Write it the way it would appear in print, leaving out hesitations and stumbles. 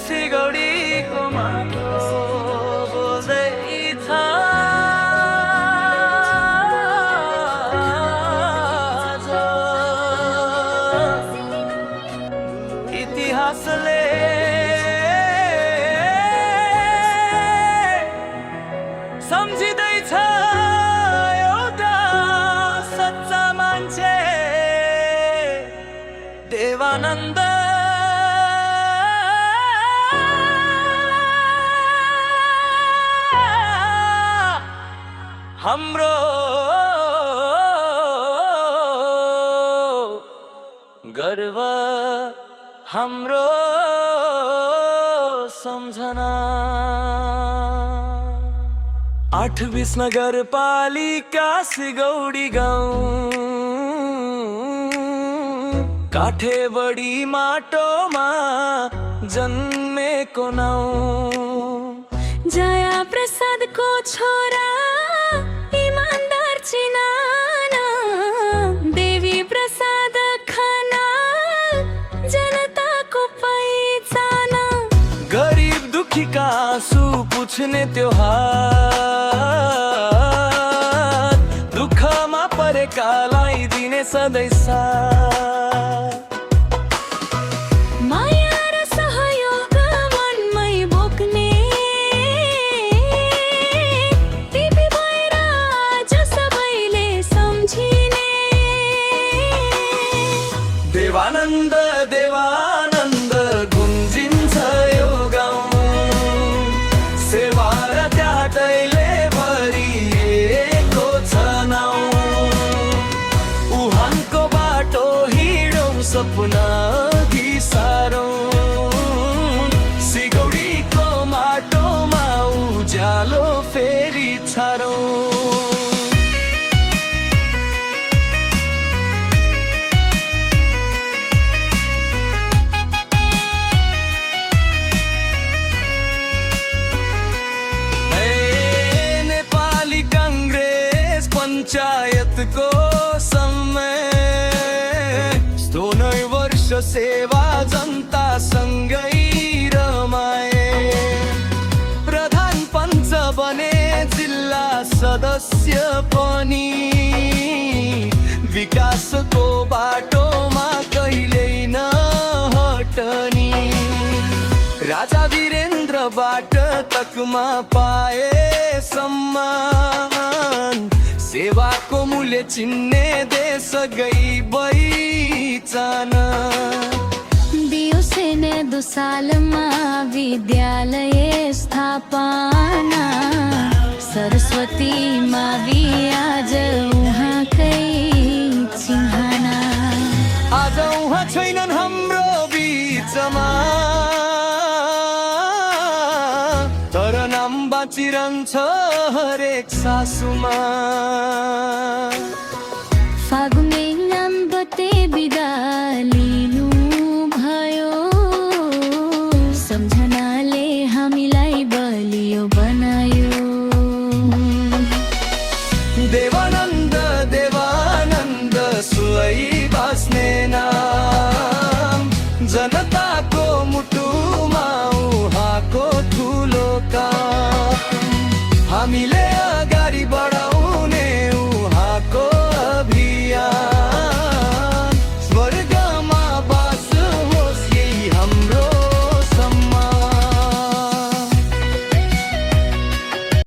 सिगौडीको माटो बोल्दैछ इतिहासले सम्झिँदैछ एउटा सच्चा मान्छे देवानन्द हाम्रो गर्व हाम्रो सम्झना 8-20 नगरपालिका सिगौडी गाउँ काठेबडी माटोमा जन्मेको नाउँ जया प्रसादको छोरा इमानदार चिनाना देवी प्रसाद खनाल जनताको पहिचान गरिब दुखीका आँसु पुछ्ने त्यो हात दुःखमा परेकालाई दिने सधैँ साथ माया र सहयोग मनमै बोक्ने तिमी भएर आज सबैले सम्झिने देवानन्द देवानन्द गुन्जिन्छ यो गाउँ सेवा र त्यागैले भरिएको छ नाउँ उहाँको बाटो हिँडौँ सपना सारौँ सिगौडीको माटोमा उज्यालो फेरि छारौँ नेपाली काङ्ग्रेस पञ्चायतको समय यस्तो 9 वर्ष सेवा जनतासँगै रमाए प्रधान पञ्च बने जिल्ला सदस्य पनि विकासको बाटोमा कहिल्यै नहटनी राजा वीरेन्द्रबाट तकमा पाए सम्मान सेवाको मूल्य चिन्ने देश गई पहिचान दियो सेने 2 सालमा विद्यालय स्थापना सरस्वती मावि आज उहाँकै चिन्हना आज उहाँ छैनन् हाम्रो बिचमा तर नाम बाँचिरहन्छ हरेक सासुमा फागुने नामबटे बिदा लिनु भयो सम्झनाले हामीलाई बलियो बनायो देवानन्द देवानन्द सुई बस्ने नाम जनता